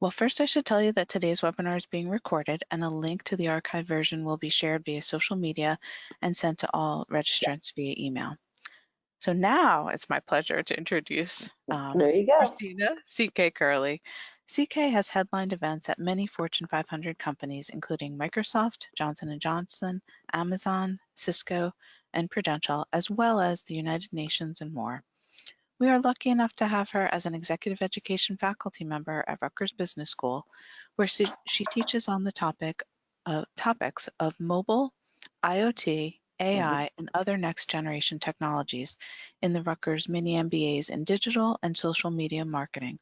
Well, first I should tell you that today's webinar is being recorded and a link to the archive version will be shared via social media and sent to all registrants via email. So now it's my pleasure to introduce There you go. Christina CK Kerley. CK has headlined events at many Fortune 500 companies, including Microsoft, Johnson & Johnson, Amazon, Cisco, and Prudential, as well as the United Nations and more. We are lucky enough to have her as an executive education faculty member at Rutgers Business School, where she teaches on the topics of mobile, IoT, AI, and other next generation technologies in the Rutgers mini MBAs in digital and social media marketing,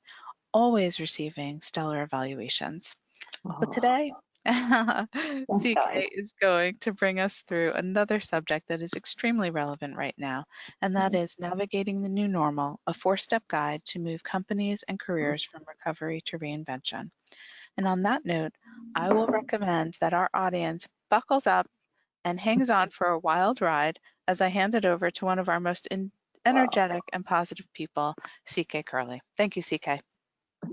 always receiving stellar evaluations. But today, CK is going to bring us through another subject that is extremely relevant right now, and that is navigating the new normal, a 4-step guide to move companies and careers from recovery to reinvention. And on that note, I will recommend that our audience buckles up and hangs on for a wild ride as I hand it over to one of our most energetic and positive people, CK Kerley. Thank you, CK.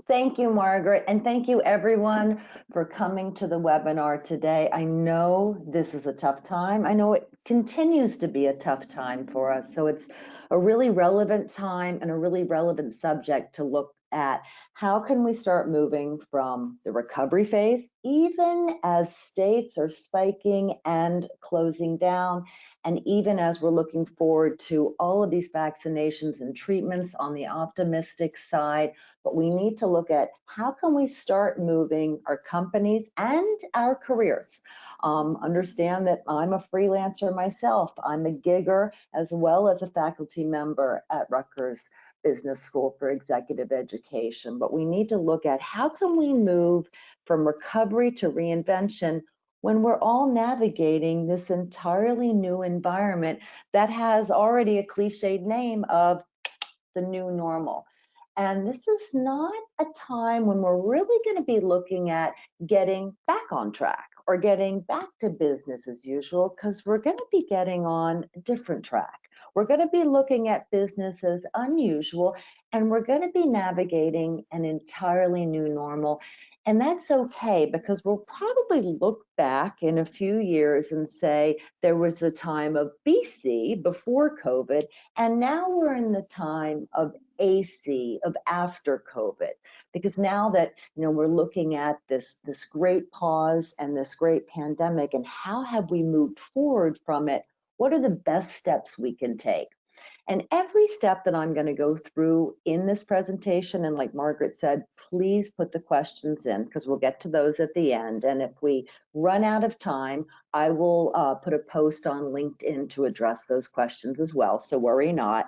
Thank you, Margaret, and thank you everyone for coming to the webinar today. I know this is a tough time. I know it continues to be a tough time for us, so it's a really relevant time and a really relevant subject to look at. How can we start moving from the recovery phase, even as states are spiking and closing down, and even as we're looking forward to all of these vaccinations and treatments on the optimistic side, but we need to look at how can we start moving our companies and our careers. Understand that I'm a freelancer myself. I'm a gigger as well as a faculty member at Rutgers Business School for Executive Education. But we need to look at how can we move from recovery to reinvention when we're all navigating this entirely new environment that has already a cliched name of the new normal. And this is not a time when we're really going to be looking at getting back on track or getting back to business as usual, because we're going to be getting on a different track. We're going to be looking at business as unusual, and we're going to be navigating an entirely new normal. And that's okay, because we'll probably look back in a few years and say there was the time of BC, before COVID, and now we're in the time of AC, of after COVID, because now that we're looking at this great pause and this great pandemic, and how have we moved forward from it? What are the best steps we can take? And every step that I'm going to go through in this presentation, and like Margaret said, please put the questions in, because we'll get to those at the end. And if we run out of time, I will put a post on LinkedIn to address those questions as well, so worry not.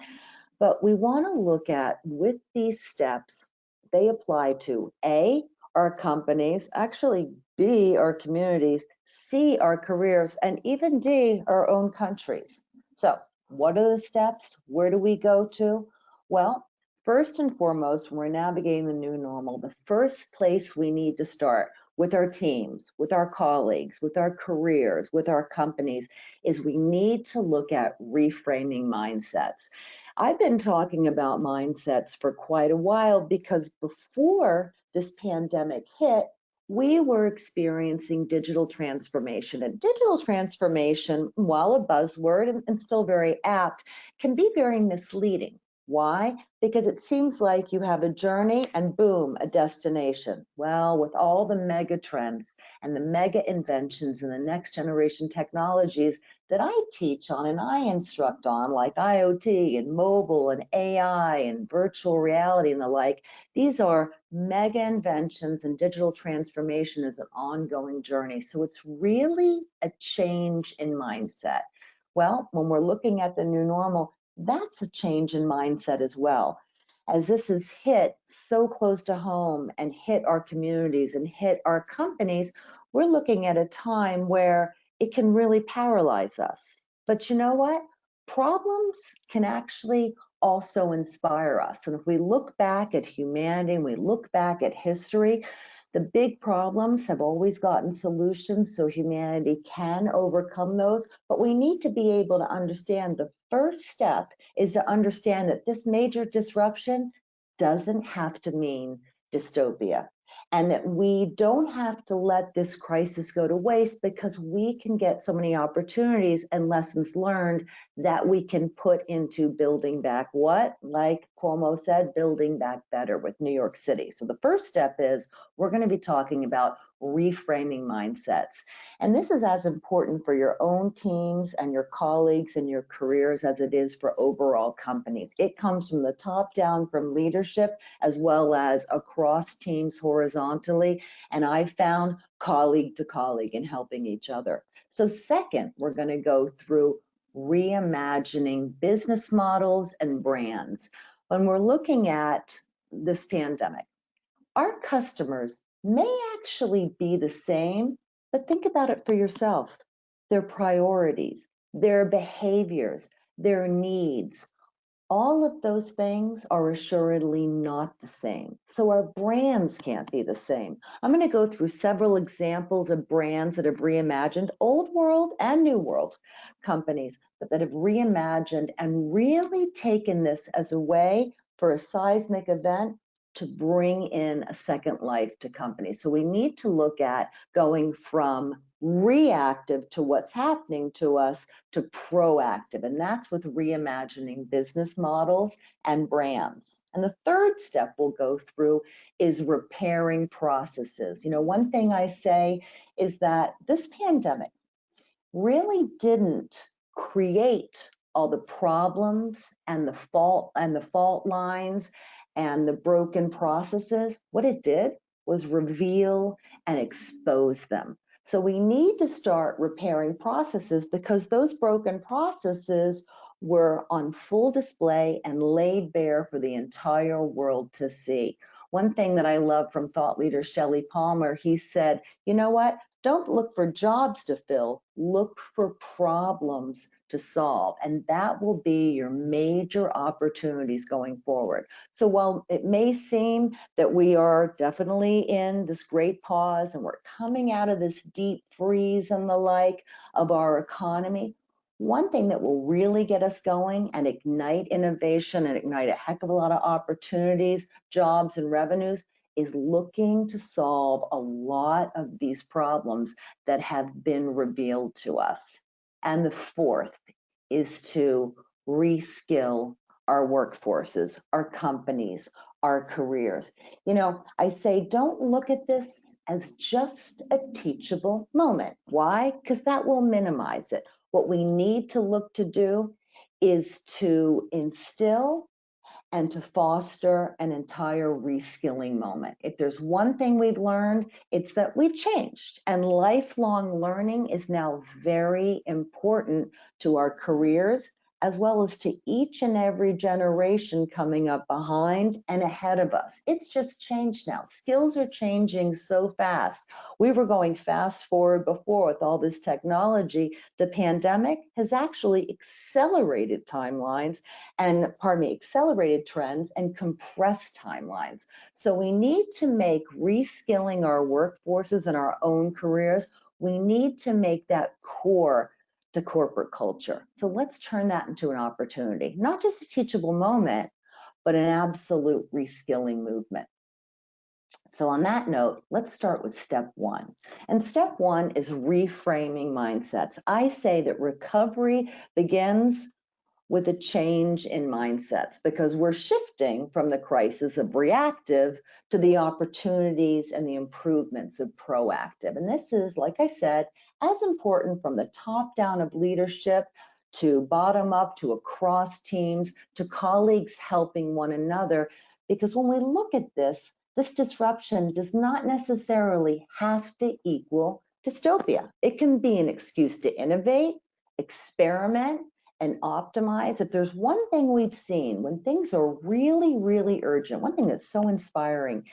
But we want to look at, with these steps, they apply to A, our companies, actually B, our communities, C, our careers, and even D, our own countries. So what are the steps? Where do we go to? Well, first and foremost, when we're navigating the new normal, the first place we need to start with our teams, with our colleagues, with our careers, with our companies, is we need to look at reframing mindsets. I've been talking about mindsets for quite a while, because before this pandemic hit, we were experiencing digital transformation. And digital transformation, while a buzzword and still very apt, can be very misleading. Why? Because it seems like you have a journey and boom, a destination. Well, with all the mega trends and the mega inventions and the next generation technologies that I teach on and I instruct on, like IoT and mobile and AI and virtual reality and the like, these are mega inventions, and digital transformation is an ongoing journey. So it's really a change in mindset. Well, when we're looking at the new normal, that's a change in mindset as well. As this has hit so close to home and hit our communities and hit our companies, we're looking at a time where it can really paralyze us. But you know what? Problems can actually also inspire us. And if we look back at humanity and we look back at history, the big problems have always gotten solutions, so humanity can overcome those. But we need to be able to understand, the first step is to understand that this major disruption doesn't have to mean dystopia. and that we don't have to let this crisis go to waste, because we can get so many opportunities and lessons learned that we can put into building back what? Like Cuomo said, building back better with New York City. So the first step is we're going to be talking about reframing mindsets. And this is as important for your own teams and your colleagues and your careers as it is for overall companies. It comes from the top down, from leadership, as well as across teams horizontally. And I found colleague to colleague in helping each other. So second, we're going to go through reimagining business models and brands. When we're looking at this pandemic, our customers may actually be the same, but think about it for yourself. Their priorities, their behaviors, their needs, all of those things are assuredly not the same. So our brands can't be the same. I'm going to go through several examples of brands that have reimagined, old world and new world companies, but that have reimagined and really taken this as a way for a seismic event to bring in a second life to companies. So we need to look at going from reactive to what's happening to us to proactive, and that's with reimagining business models and brands. And the third step we'll go through is repairing processes. You know, one thing I say is that this pandemic really didn't create all the problems and the fault lines and the broken processes. What it did was reveal and expose them. So we need to start repairing processes, because those broken processes were on full display and laid bare for the entire world to see. One thing that I love from thought leader Shelley Palmer, he said, you know what? Don't look for jobs to fill, look for problems to solve. And that will be your major opportunities going forward. So while it may seem that we are definitely in this great pause and we're coming out of this deep freeze and the like of our economy, one thing that will really get us going and ignite innovation and ignite a heck of a lot of opportunities, jobs, and revenues is looking to solve a lot of these problems that have been revealed to us. And the fourth is to reskill our workforces, our companies, our careers. You know, I say don't look at this as just a teachable moment. Why? Because that will minimize it. What we need to look to do is to instill and to foster an entire reskilling moment. If there's one thing we've learned, it's that we've changed, and lifelong learning is now very important to our careers, as well as to each and every generation coming up behind and ahead of us. It's just changed now. Skills are changing so fast. We were going fast forward before with all this technology. The pandemic has actually accelerated timelines and, accelerated trends and compressed timelines. So we need to make reskilling our workforces and our own careers, we need to make that core to corporate culture. So let's turn that into an opportunity, not just a teachable moment, but an absolute reskilling movement. So on that note, let's start with step one. And step one is reframing mindsets. I say that recovery begins with a change in mindsets, because we're shifting from the crisis of reactive to the opportunities and the improvements of proactive. And this is, like I said, as important from the top down of leadership to bottom up, to across teams, to colleagues helping one another. Because when we look at this disruption does not necessarily have to equal dystopia. It can be an excuse to innovate, experiment, and optimize. If there's one thing we've seen when things are really, really urgent, one thing that's so inspiring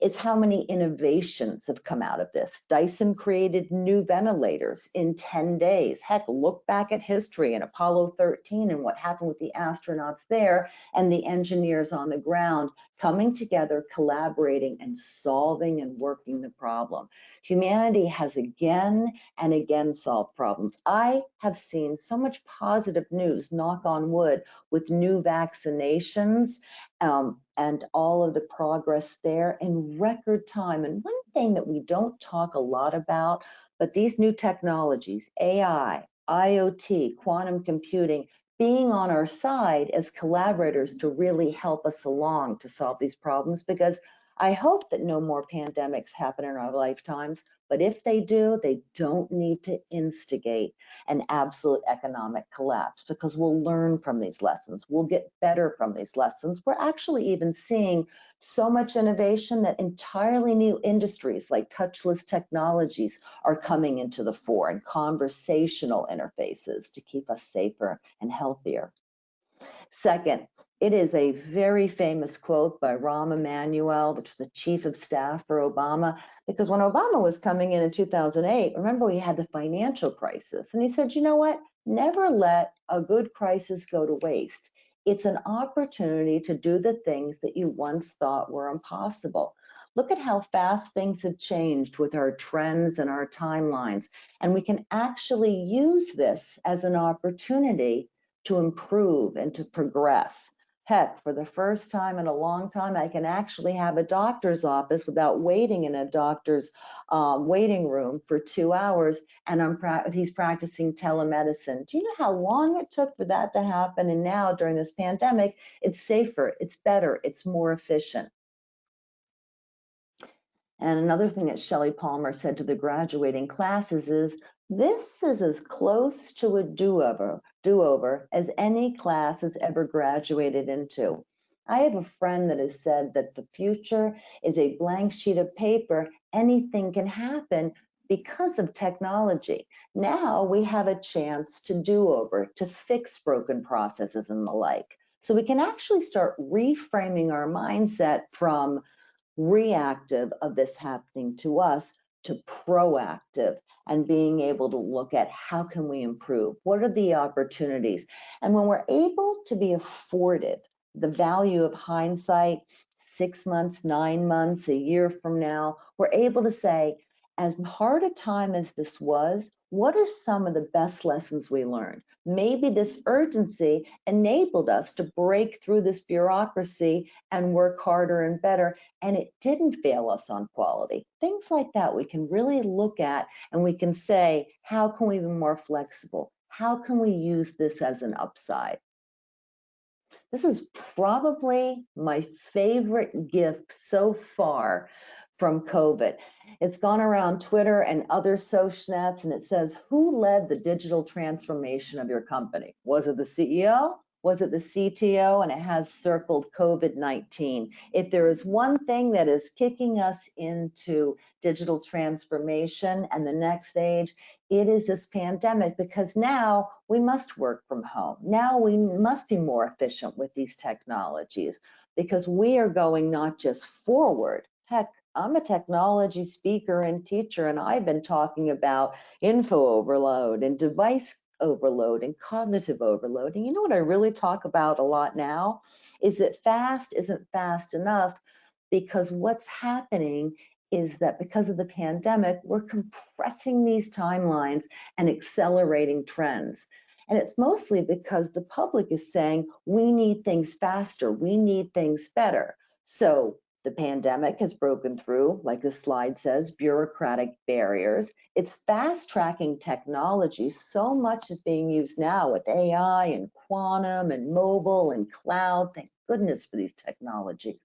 is how many innovations have come out of this. Dyson created new ventilators in 10 days. Heck, look back at history and Apollo 13 and what happened with the astronauts there and the engineers on the ground coming together, collaborating, and solving and working the problem. Humanity has again and again solved problems. I have seen so much positive news, knock on wood, with new vaccinations and all of the progress there in record time. And one thing that we don't talk a lot about, but these new technologies, AI, IoT, quantum computing, being on our side as collaborators to really help us along to solve these problems, because I hope that no more pandemics happen in our lifetimes, but if they do, they don't need to instigate an absolute economic collapse, because we'll learn from these lessons. We'll get better from these lessons. We're actually even seeing so much innovation that entirely new industries like touchless technologies are coming into the fore, and conversational interfaces to keep us safer and healthier. Second, it is a very famous quote by Rahm Emanuel, which was the chief of staff for Obama, because when Obama was coming in 2008, remember we had the financial crisis, and he said, you know what, never let a good crisis go to waste. It's an opportunity to do the things that you once thought were impossible. Look at how fast things have changed with our trends and our timelines, and we can actually use this as an opportunity to improve and to progress. Heck, for the first time in a long time, I can actually have a doctor's office without waiting in a doctor's waiting room for 2 hours, and he's practicing telemedicine. Do you know how long it took for that to happen? And now during this pandemic, it's safer, it's better, it's more efficient. And another thing that Shelley Palmer said to the graduating classes is, this is as close to a do-over as any class has ever graduated into. I have a friend that has said that the future is a blank sheet of paper. Anything can happen because of technology. Now we have a chance to do-over, to fix broken processes and the like. So we can actually start reframing our mindset from reactive of this happening to us to proactive, and being able to look at how can we improve, what are the opportunities. And when we're able to be afforded the value of hindsight 6 months, 9 months, a year from now, we're able to say, as hard a time as this was, what are some of the best lessons we learned? Maybe this urgency enabled us to break through this bureaucracy and work harder and better, and it didn't fail us on quality. Things like that we can really look at, and we can say, how can we be more flexible? How can we use this as an upside? This is probably my favorite gift so far from COVID. It's gone around Twitter and other social nets, and it says, who led the digital transformation of your company? Was it the CEO? Was it the CTO? And it has circled COVID-19. If there is one thing that is kicking us into digital transformation and the next age, it is this pandemic, because now we must work from home. Now we must be more efficient with these technologies, because we are going not just forward. Heck, I'm a technology speaker and teacher, and I've been talking about info overload and device overload and cognitive overload. And you know what I really talk about a lot now is that fast isn't fast enough, because what's happening is that because of the pandemic, we're compressing these timelines and accelerating trends. And it's mostly because the public is saying, we need things faster, we need things better. So the pandemic has broken through, like the slide says, bureaucratic barriers. It's fast-tracking technology. So much is being used now with AI and quantum and mobile and cloud. Thank goodness for these technologies.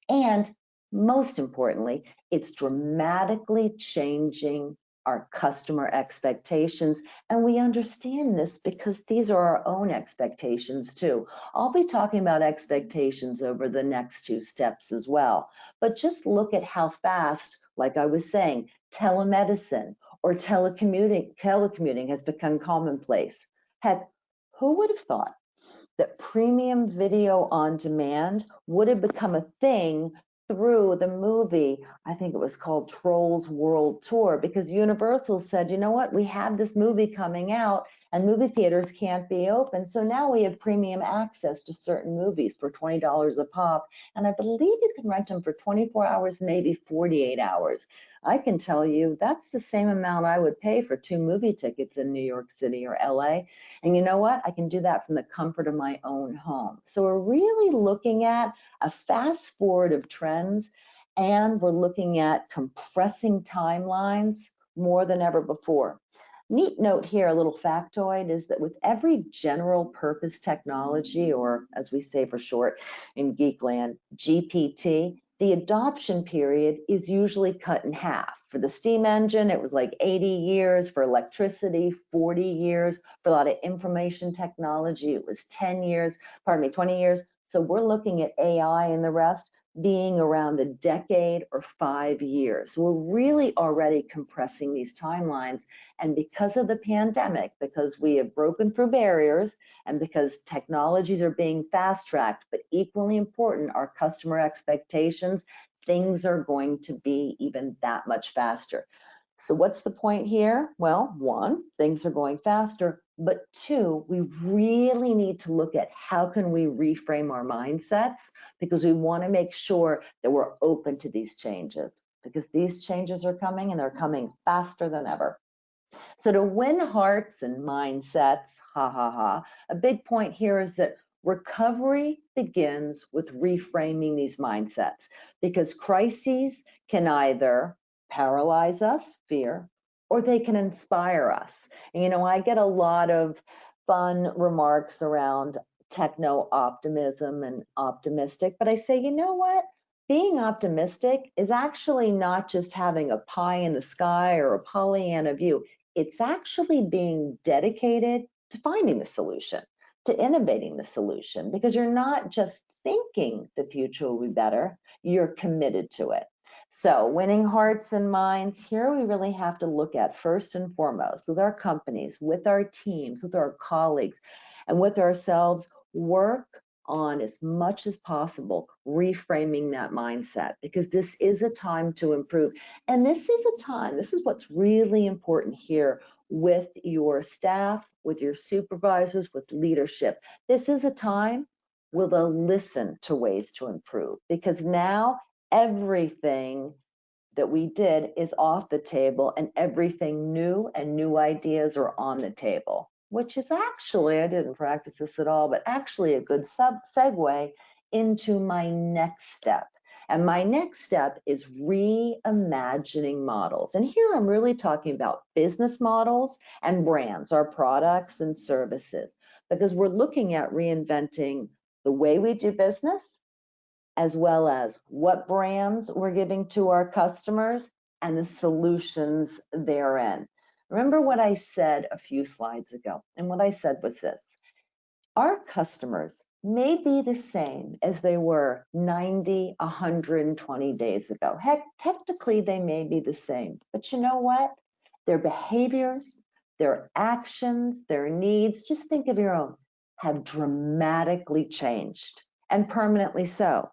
And most importantly, it's dramatically changing our customer expectations. And we understand this because these are our own expectations too. I'll be talking about expectations over the next 2 steps as well. But just look at how fast, like I was saying, telemedicine or telecommuting has become commonplace. Heck, who would have thought that premium video on demand would have become a thing through the movie, I think it was called Trolls World Tour, because Universal said, you know what, we have this movie coming out, and movie theaters can't be open. So now we have premium access to certain movies for $20 a pop. And I believe you can rent them for 24 hours, maybe 48 hours. I can tell you that's the same amount I would pay for 2 movie tickets in New York City or LA. And you know what? I can do that from the comfort of my own home. So we're really looking at a fast forward of trends, and we're looking at compressing timelines more than ever before. Neat note here, a little factoid, is that with every general purpose technology, or as we say for short in Geekland, GPT, the adoption period is usually cut in half. For the steam engine, it was like 80 years. For electricity, 40 years. For a lot of information technology, it was 10 years, 20 years. So we're looking at AI and the rest being around a decade or 5 years. So we're really already compressing these timelines. And because of the pandemic, because we have broken through barriers, and because technologies are being fast-tracked, but equally important, our customer expectations, things are going to be even that much faster. So what's the point here? Well, 1, things are going faster, but 2, we really need to look at how can we reframe our mindsets, because we want to make sure that we're open to these changes, because these changes are coming and they're coming faster than ever. So to win hearts and mindsets, a big point here is that recovery begins with reframing these mindsets, because crises can either paralyze us, fear, or they can inspire us. And, you know, I get a lot of fun remarks around techno-optimism and optimistic, but I say, you know what? Being optimistic is actually not just having a pie in the sky or a Pollyanna view. It's actually being dedicated to finding the solution, to innovating the solution, because you're not just thinking the future will be better, you're committed to it. So winning hearts and minds, here we really have to look at first and foremost with our companies, with our teams, with our colleagues, and with ourselves, work on as much as possible reframing that mindset, because this is a time to improve. And this is a time, this is what's really important here with your staff, with your supervisors, with leadership. This is a time where they'll listen to ways to improve, because now everything that we did is off the table and everything new and new ideas are on the table, which is actually, I didn't practice this at all, but actually a good segue into my next step. And my next step is reimagining models. And here I'm really talking about business models and brands, our products and services, because we're looking at reinventing the way we do business, as well as what brands we're giving to our customers and the solutions therein. Remember what I said a few slides ago, and what I said was this: our customers may be the same as they were 90, 120 days ago. Heck, technically they may be the same, but you know what? Their behaviors, their actions, their needs, just think of your own, have dramatically changed, and permanently so.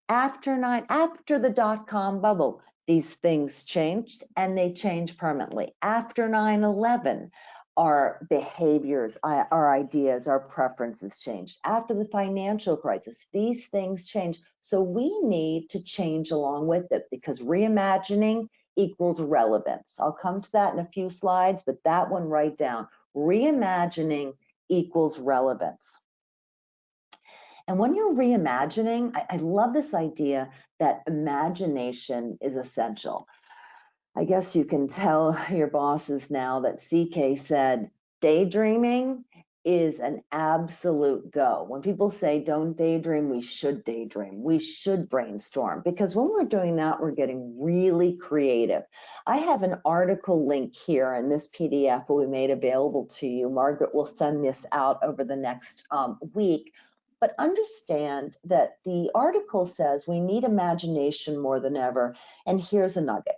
After the dot-com bubble, these things changed, and they changed permanently. After 9/11, our behaviors, our ideas, our preferences changed. After the financial crisis, these things changed. So we need to change along with it, because reimagining equals relevance. I'll come to that in a few slides, but that one write down. Reimagining equals relevance. And when you're reimagining, I love this idea that imagination is essential. I guess you can tell your bosses now that CK said daydreaming is an absolute go. When people say don't daydream, we should daydream. We should brainstorm, because when we're doing that, we're getting really creative. I have an article link here in this PDF will be made available to you. Margaret will send this out over the next week. But understand that the article says we need imagination more than ever. And here's a nugget.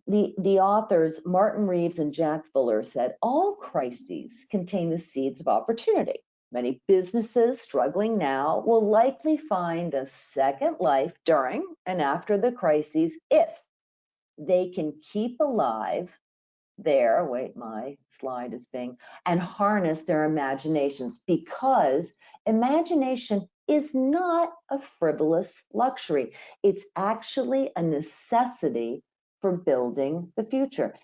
The authors, Martin Reeves and Jack Fuller, said all crises contain the seeds of opportunity. Many businesses struggling now will likely find a second life during and after the crises if they can keep alive there, wait, my slide is being, and harness their imaginations, because imagination is not a frivolous luxury. It's actually a necessity for building the future.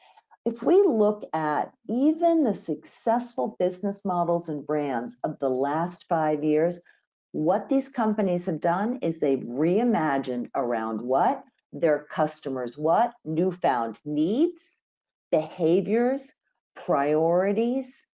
If we look at even the successful business models and brands of the last 5 years, what these companies have done is they've reimagined around what? Their customers' what? Newfound needs, behaviors, priorities,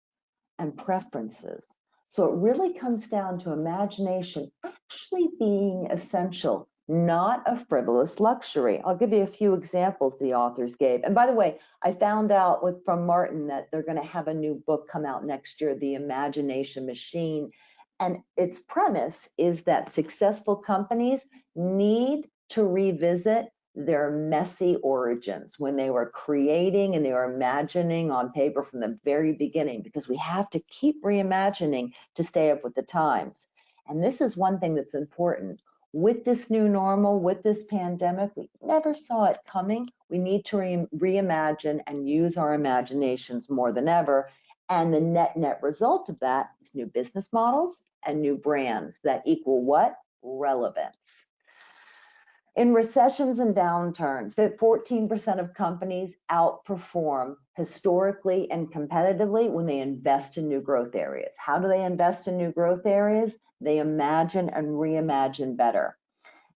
and preferences. So it really comes down to imagination actually being essential, not a frivolous luxury. I'll give you a few examples the authors gave. And by the way, I found out from Martin that they're going to have a new book come out next year, The Imagination Machine. And its premise is that successful companies need to revisit their messy origins when they were creating and they were imagining on paper from the very beginning, because we have to keep reimagining to stay up with the times. And this is one thing that's important. With this new normal, with this pandemic, we never saw it coming. We need to reimagine and use our imaginations more than ever. And the net result of that is new business models and new brands that equal what? Relevance. In recessions and downturns, 14% of companies outperform historically and competitively when they invest in new growth areas. How do they invest in new growth areas? They imagine and reimagine better.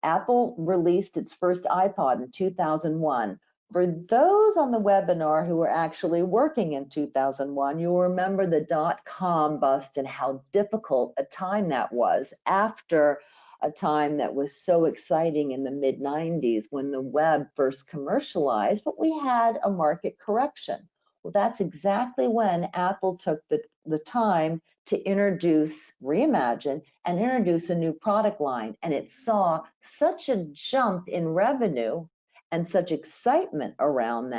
Apple released its first iPod in 2001. For those on the webinar who were actually working in 2001, you'll remember the dot-com bust and how difficult a time that was, after a time that was so exciting in the mid-90s when the web first commercialized, but we had a market correction. Well, that's exactly when Apple took the time to reimagine and introduce a new product line. And it saw such a jump in revenue and such excitement around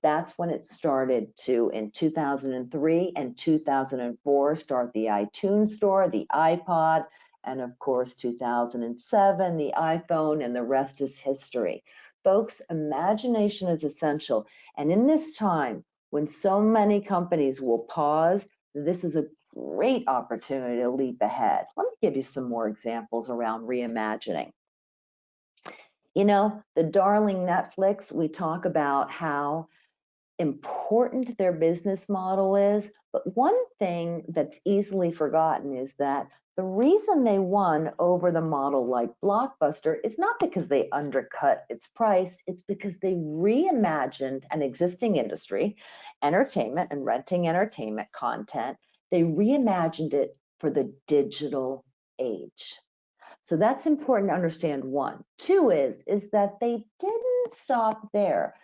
that's when it started to, in 2003 and 2004, start the iTunes Store, the iPod, and of course, 2007, the iPhone, and the rest is history. Folks, imagination is essential. And in this time, when so many companies will pause, this is a great opportunity to leap ahead. Let me give you some more examples around reimagining. You know, the darling Netflix, we talk about how important their business model is, but one thing that's easily forgotten is that the reason they won over the model like Blockbuster is not because they undercut its price, it's because they reimagined an existing industry, entertainment and renting entertainment content. They reimagined it for the digital age. So that's important to understand, one. Two is that they didn't stop there.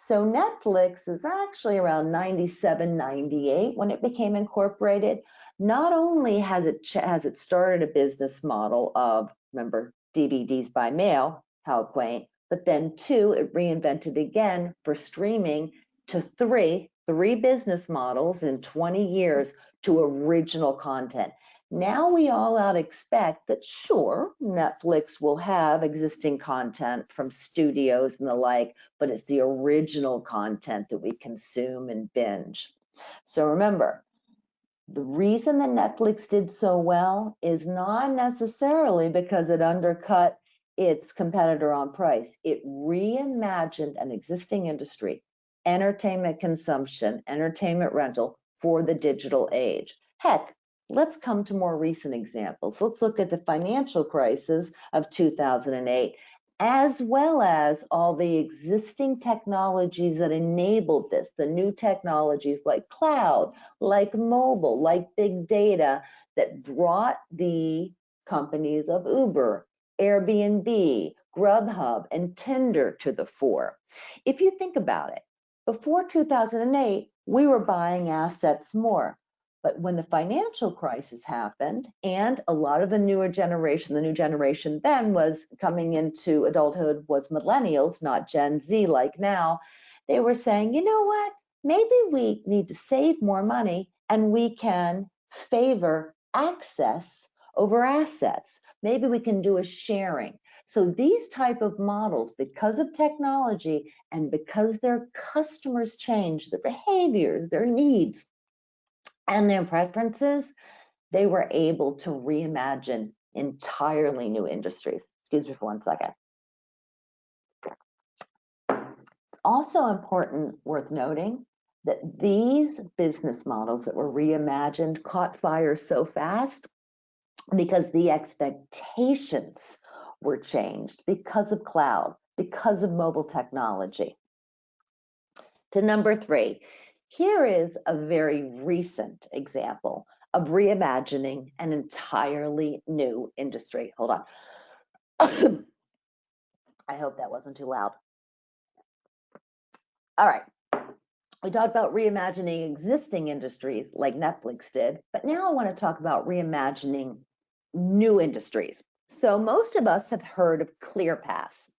So Netflix is actually around 97, 98 when it became incorporated. Not only has it started a business model of, remember, DVDs by mail, how quaint, but then two, it reinvented again for streaming to three business models in 20 years to original content. Now we all out expect that, sure, Netflix will have existing content from studios and the like, but it's the original content that we consume and binge. So remember, the reason that Netflix did so well is not necessarily because it undercut its competitor on price. It reimagined an existing industry, entertainment consumption, entertainment rental, for the digital age. Heck, let's come to more recent examples. Let's look at the financial crisis of 2008, as well as all the existing technologies that enabled this, the new technologies like cloud, like mobile, like big data, that brought the companies of Uber, Airbnb, Grubhub, and Tinder to the fore. If you think about it, before 2008, we were buying assets more. But when the financial crisis happened, and a lot of the new generation then was coming into adulthood was millennials, not Gen Z like now, they were saying, you know what, maybe we need to save more money and we can favor access over assets. Maybe we can do a sharing. So these type of models, because of technology and because their customers change, their behaviors, their needs, and their preferences, they were able to reimagine entirely new industries. Excuse me for 1 second. It's also important, worth noting, that these business models that were reimagined caught fire so fast because the expectations were changed because of cloud, because of mobile technology. To number 3, here is a very recent example of reimagining an entirely new industry. Hold on. I hope that wasn't too loud. All right. We talked about reimagining existing industries like Netflix did, but now I want to talk about reimagining new industries. So most of us have heard of ClearPass.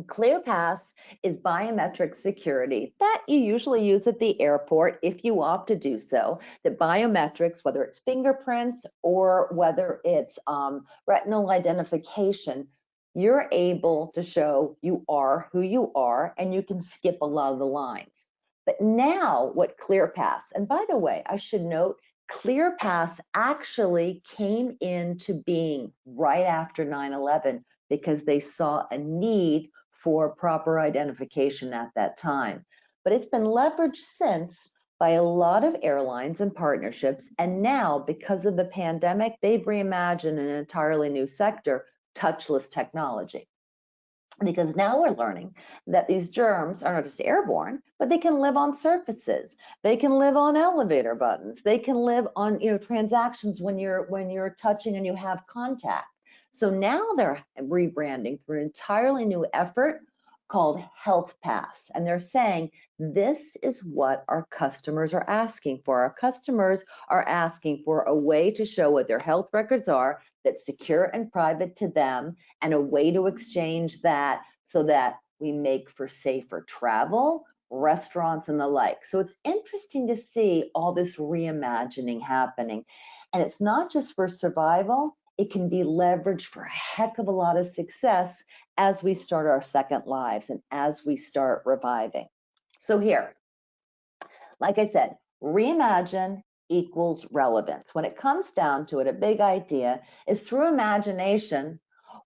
ClearPass is biometric security that you usually use at the airport if you opt to do so. The biometrics, whether it's fingerprints or whether it's retinal identification, you're able to show you are who you are, and you can skip a lot of the lines. But now what ClearPass, and by the way, I should note, ClearPass actually came into being right after 9/11 because they saw a need for proper identification at that time. But it's been leveraged since by a lot of airlines and partnerships. And now, because of the pandemic, they've reimagined an entirely new sector, touchless technology. Because now we're learning that these germs are not just airborne, but they can live on surfaces. They can live on elevator buttons. They can live on, transactions when you're touching and you have contact. So now they're rebranding through an entirely new effort called Health Pass. And they're saying, this is what our customers are asking for. Our customers are asking for a way to show what their health records are that's secure and private to them, and a way to exchange that so that we make for safer travel, restaurants, and the like. So it's interesting to see all this reimagining happening. And it's not just for survival, it can be leveraged for a heck of a lot of success as we start our second lives and as we start reviving. So here, like I said, reimagine equals relevance. When it comes down to it, a big idea is through imagination,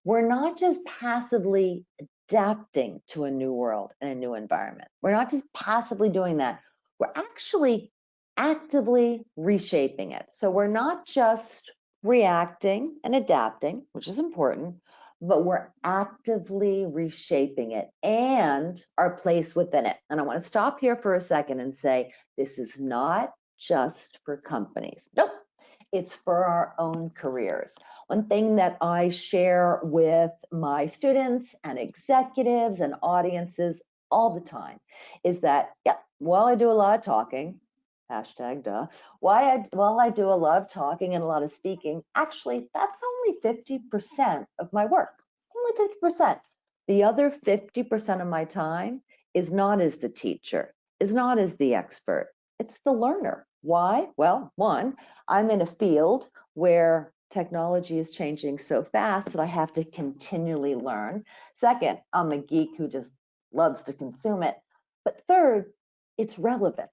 we're not just passively adapting to a new world and a new environment. We're not just passively doing that. We're actually actively reshaping it. So we're not just reacting and adapting, which is important, but we're actively reshaping it and our place within it. And I want to stop here for a second and say, this is not just for companies. Nope, it's for our own careers. One thing that I share with my students and executives and audiences all the time is that, while I do a lot of talking, hashtag duh, while I do a lot of talking and a lot of speaking, actually, that's only 50% of my work, only 50%. The other 50% of my time is not as the teacher, is not as the expert, it's the learner. Why? Well, one, I'm in a field where technology is changing so fast that I have to continually learn. Second, I'm a geek who just loves to consume it. But third, it's relevance.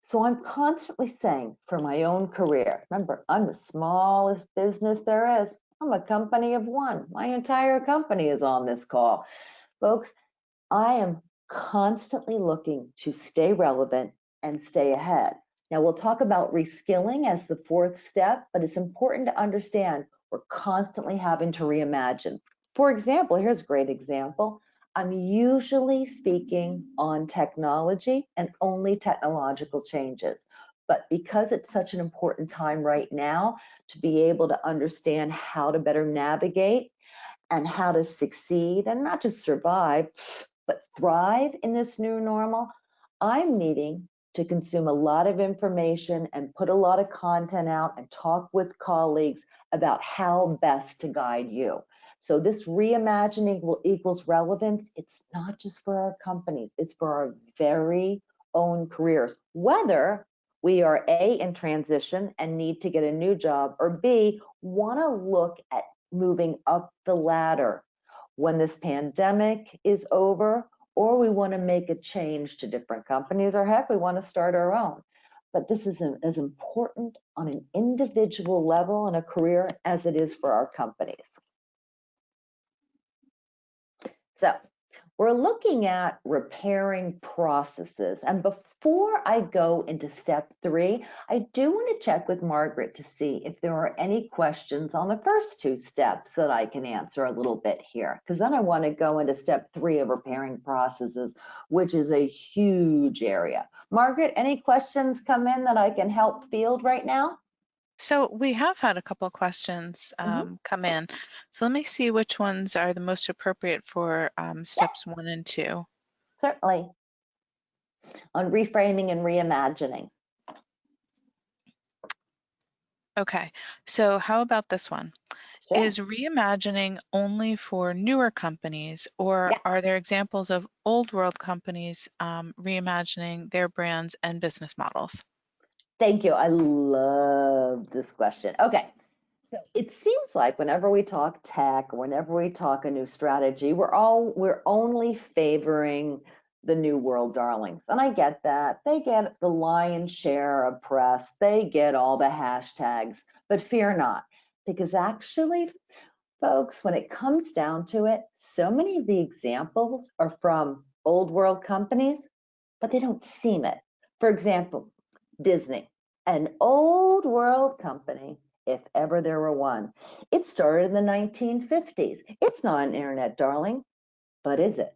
So I'm constantly saying for my own career, remember, I'm the smallest business there is. I'm a company of one. My entire company is on this call. Folks, I am constantly looking to stay relevant and stay ahead. Now, we'll talk about reskilling as the fourth step, but it's important to understand we're constantly having to reimagine. For example, here's a great example. I'm usually speaking on technology and only technological changes. But because it's such an important time right now to be able to understand how to better navigate and how to succeed and not just survive, but thrive in this new normal, I'm needing to consume a lot of information and put a lot of content out and talk with colleagues about how best to guide you. So this reimagining equals relevance. It's not just for our companies, it's for our very own careers, whether we are A, in transition and need to get a new job, or B, want to look at moving up the ladder. when this pandemic is over, or we want to make a change to different companies, or heck, we want to start our own. But this is as important on an individual level in a career as it is for our companies. So we're looking at repairing processes. And before I go into step 3, I do want to check with Margaret to see if there are any questions on the first 2 steps that I can answer a little bit here, because then I want to go into step 3 of repairing processes, which is a huge area. Margaret, any questions come in that I can help field right now? So we have had a couple of questions come in. So let me see which ones are the most appropriate for steps 1 and 2. Certainly. On reframing and reimagining. Okay, so how about this one? Sure. Is reimagining only for newer companies, or Yeah. are there examples of old world companies reimagining their brands and business models? Thank you. I love this question. Okay. So it seems like whenever we talk tech, whenever we talk a new strategy, we're only favoring the new world darlings. And I get that. They get the lion's share of press. They get all the hashtags, but fear not, because actually, folks, when it comes down to it, so many of the examples are from old world companies, but they don't seem it. For example, Disney, an old world company, if ever there were one. It started in the 1950s. It's not an internet darling, but is it?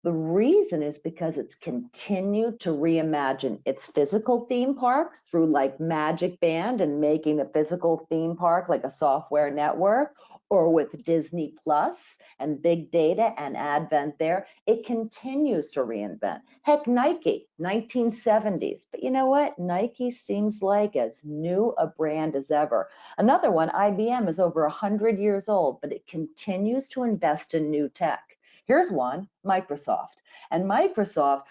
The reason is because it's continued to reimagine its physical theme parks through like Magic Band and making the physical theme park like a software network, or with Disney Plus and big data and advent there. It continues to reinvent. Heck, Nike, 1970s. But you know what? Nike seems like as new a brand as ever. Another one, IBM, is over 100 years old, but it continues to invest in new tech. Here's one, Microsoft. And Microsoft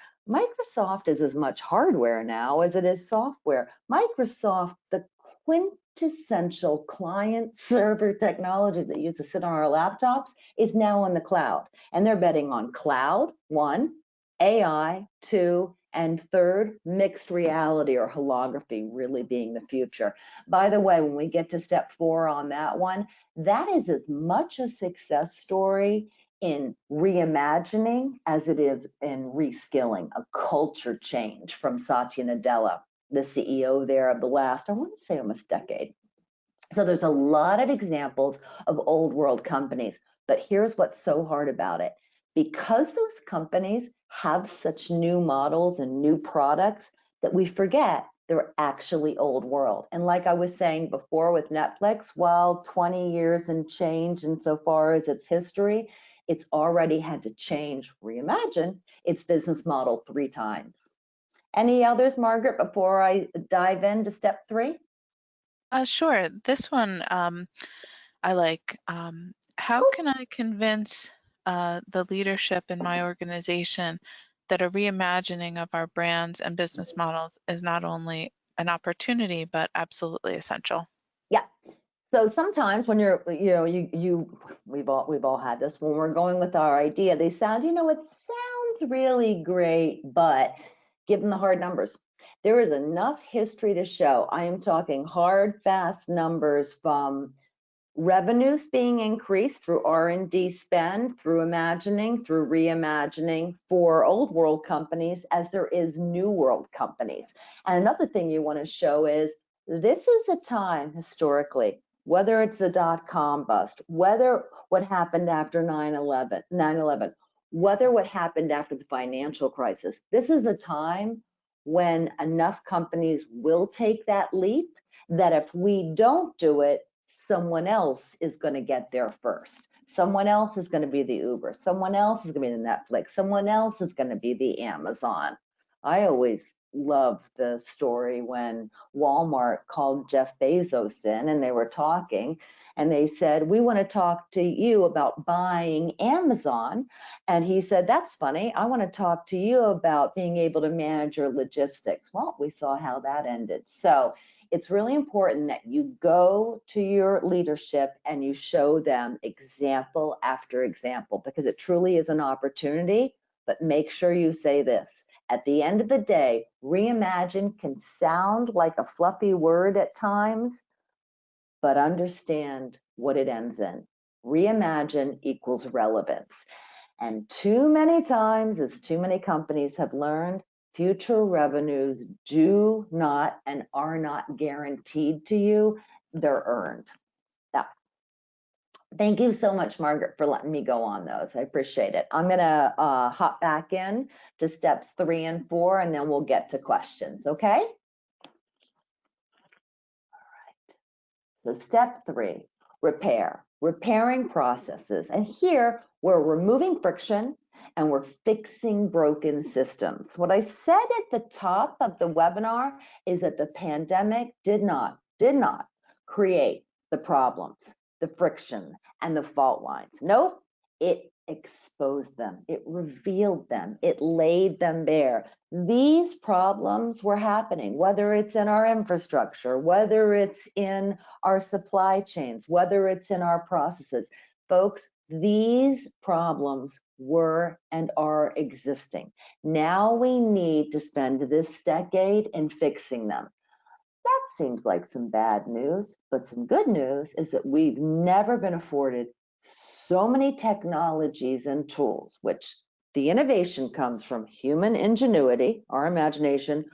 is as much hardware now as it is software. Microsoft, the quintessential client server technology that used to sit on our laptops, is now in the cloud. And they're betting on cloud, 1, AI, 2, and 3rd, mixed reality or holography really being the future. By the way, when we get to step 4 on that one, that is as much a success story in reimagining as it is in reskilling, a culture change from Satya Nadella, the CEO there of the last, I want to say almost decade. So there's a lot of examples of old world companies, but here's what's so hard about it. Because those companies have such new models and new products that we forget they're actually old world. And like I was saying before with Netflix, while 20 years and change insofar as its history, it's already had to change, reimagine its business model 3 times. Any others, Margaret, before I dive into step 3? Sure. This one I like. How can I convince the leadership in my organization that a reimagining of our brands and business models is not only an opportunity, but absolutely essential? Yeah. So sometimes when you're, we've all had this when we're going with our idea, they sound, it sounds really great, but give them the hard numbers. There is enough history to show. I am talking hard, fast numbers from revenues being increased through R&D spend, through imagining, through reimagining for old world companies as there is new world companies. And another thing you want to show is this is a time historically, whether it's the dot-com bust, whether what happened after 9/11, whether what happened after the financial crisis, this is a time when enough companies will take that leap that if we don't do it, someone else is going to get there first. Someone else is going to be the Uber. Someone else is going to be the Netflix. Someone else is going to be the Amazon. I always love the story when Walmart called Jeff Bezos in and they were talking and they said, we want to talk to you about buying Amazon. And he said, that's funny. I want to talk to you about being able to manage your logistics. Well, we saw how that ended. So it's really important that you go to your leadership and you show them example after example, because it truly is an opportunity. But make sure you say this. At the end of the day, reimagine can sound like a fluffy word at times, but understand what it ends in. Reimagine equals relevance. And too many times, as too many companies have learned, future revenues do not and are not guaranteed to you, they're earned. Now, thank you so much, Margaret, for letting me go on those. I appreciate it. I'm gonna hop back in to steps 3 and 4, and then we'll get to questions, okay? So step 3, repair, repairing processes. And here we're removing friction and we're fixing broken systems. What I said at the top of the webinar is that the pandemic did not create the problems, the friction, and the fault lines. Nope, it exposed them, it revealed them, it laid them bare. These problems were happening, whether it's in our infrastructure, whether it's in our supply chains, whether it's in our processes. Folks, these problems were and are existing. Now we need to spend this decade in fixing them. That seems like some bad news, but some good news is that we've never been afforded so many technologies and tools, which the innovation comes from human ingenuity, our imagination,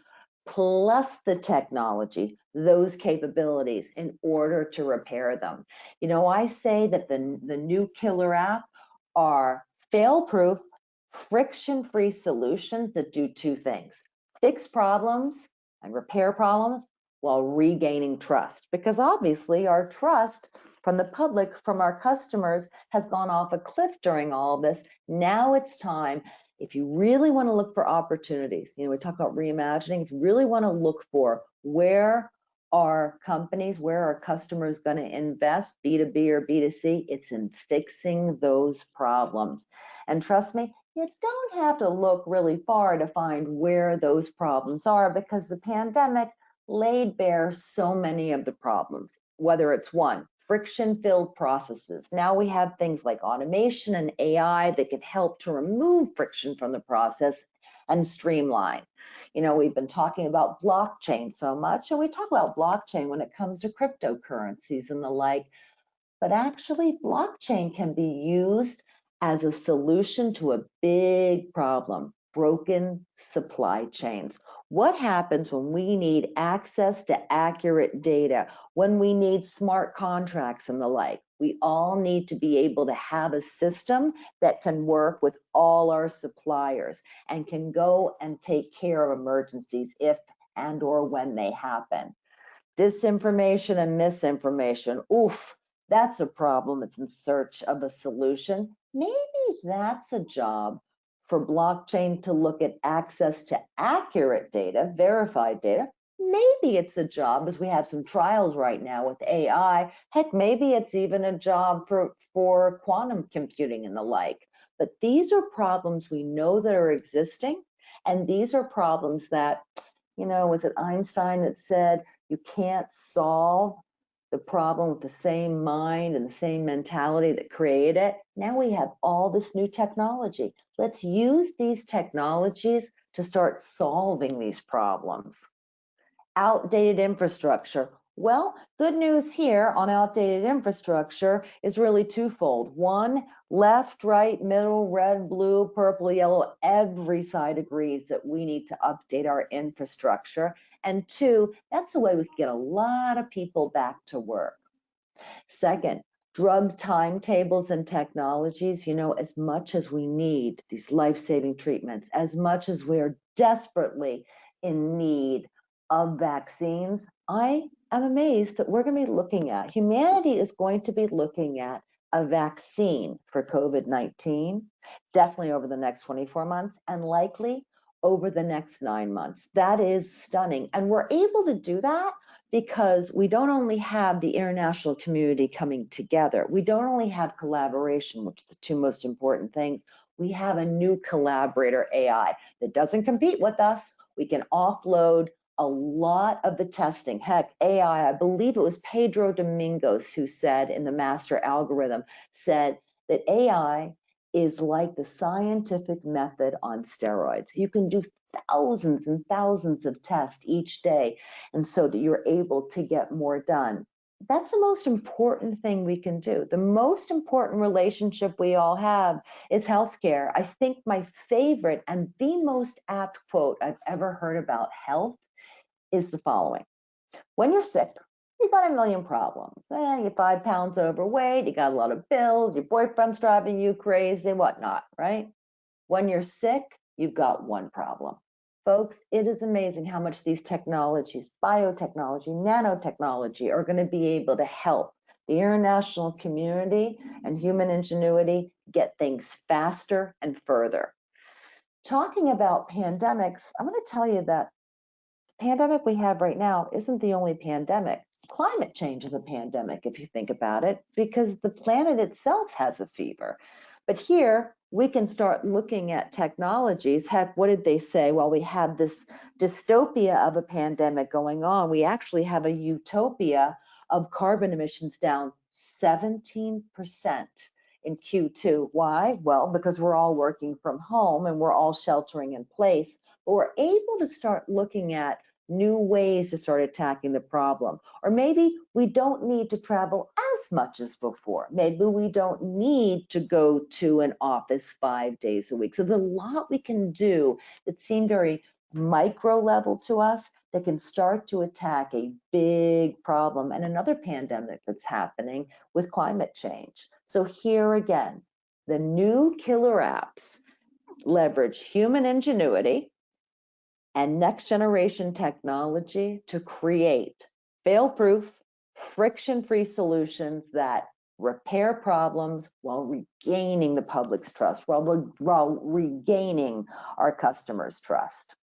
plus the technology, those capabilities in order to repair them. You know, I say that the new killer app are fail-proof, friction-free solutions that do two things: fix problems and repair problems while regaining trust. Because obviously our trust from the public, from our customers, has gone off a cliff during all of this. Now it's time, if you really want to look for opportunities, you know, we talk about reimagining, if you really want to look for where are companies, where are customers going to invest, B2B or B2C, it's in fixing those problems. And trust me, you don't have to look really far to find where those problems are, because the pandemic laid bare so many of the problems, whether it's one, friction-filled processes. Now we have things like automation and AI that can help to remove friction from the process and streamline. You know, we've been talking about blockchain so much, and we talk about blockchain when it comes to cryptocurrencies and the like, but actually blockchain can be used as a solution to a big problem: broken supply chains. What happens when we need access to accurate data, when we need smart contracts and the like? We all need to be able to have a system that can work with all our suppliers and can go and take care of emergencies if and or when they happen. Disinformation and misinformation, oof, that's a problem. It's in search of a solution. Maybe that's a job for blockchain to look at access to accurate data, verified data. Maybe it's a job, as we have some trials right now with AI. Heck, maybe it's even a job for quantum computing and the like. But these are problems we know that are existing, and these are problems that, you know, was it Einstein that said you can't solve the problem with the same mind and the same mentality that created it? Now we have all this new technology. Let's use these technologies to start solving these problems. Outdated infrastructure. Well, good news here on outdated infrastructure is really twofold. One, left, right, middle, red, blue, purple, yellow, every side agrees that we need to update our infrastructure. And two, that's the way we can get a lot of people back to work. Second, drug timetables and technologies. You know, as much as we need these life-saving treatments, as much as we're desperately in need of vaccines, I am amazed that we're going to be looking at, humanity is going to be looking at a vaccine for COVID-19, definitely over the next 24 months, and likely over the next 9 months. That is stunning. And we're able to do that because we don't only have the international community coming together, we don't only have collaboration, which are the two most important things, we have a new collaborator, AI, that doesn't compete with us. We can offload a lot of the testing, heck, AI, I believe it was Pedro Domingos who said in the master algorithm, said that AI is like the scientific method on steroids. You can do thousands and thousands of tests each day, and so that you're able to get more done. That's the most important thing we can do. The most important relationship we all have is healthcare. I think my favorite and the most apt quote I've ever heard about health is the following. When you're sick, you got a million problems. You're 5 pounds overweight, you got a lot of bills, your boyfriend's driving you crazy, whatnot, right? When you're sick, you've got one problem. Folks, it is amazing how much these technologies, biotechnology, nanotechnology, are going to be able to help the international community and human ingenuity get things faster and further. Talking about pandemics, I'm going to tell you that the pandemic we have right now isn't the only pandemic. Climate change is a pandemic, if you think about it, because the planet itself has a fever. But here, we can start looking at technologies. Heck, what did they say? Well, we have this dystopia of a pandemic going on. We actually have a utopia of carbon emissions down 17% in Q2. Why? Well, because we're all working from home and we're all sheltering in place. But we're able to start looking at new ways to start attacking the problem. Or maybe we don't need to travel as much as before. Maybe we don't need to go to an office 5 days a week. So there's a lot we can do that seem very micro level to us that can start to attack a big problem and another pandemic that's happening with climate change. So here again, the new killer apps leverage human ingenuity and next generation technology to create fail-proof, friction-free solutions that repair problems while regaining the public's trust, while regaining our customers' trust.